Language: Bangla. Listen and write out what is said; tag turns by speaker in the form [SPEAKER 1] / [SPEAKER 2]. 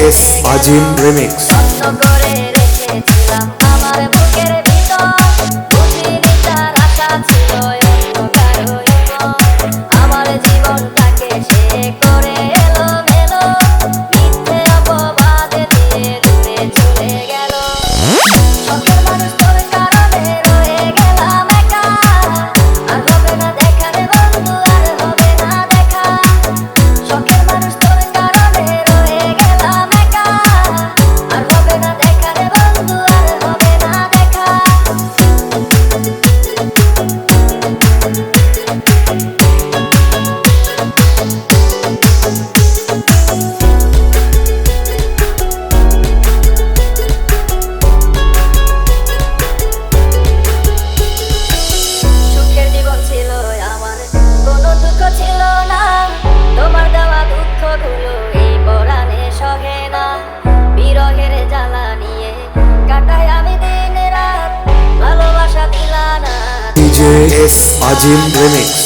[SPEAKER 1] এস আজিম রিমিক্স।
[SPEAKER 2] করে রেখেছিলাম আমার বুকের ভিতর, বুঝিনি তার আশা ছিল অন্য কারো জীবন। আমার জীবনটাকে সে করে এলোমেলো, মিথ্যে অপবাদে দিয়ে দূরে চলে গেল। শখের মানুষ তোর কারণে রয়ে গেলাম একা, আর হবে না দেখা রে বন্ধু, আর হবে না দেখা। শখের মানুষ তোর কারণে রয়ে গেলাম একা, আর হবে না দেখা রে বন্ধু, আর হবে না দেখা। সুখের জীবন ছিল আমার, কোনো দুঃখ ছিল না, তোমার দেওয়া দুঃখগুলো এই পরাণে সহে না। বিরহের জ্বালা নিয়ে কাটাই আমি দিন রাত, ভালোবাসা দিলা না।
[SPEAKER 1] ডিজে এস আজিম রিমিক্স।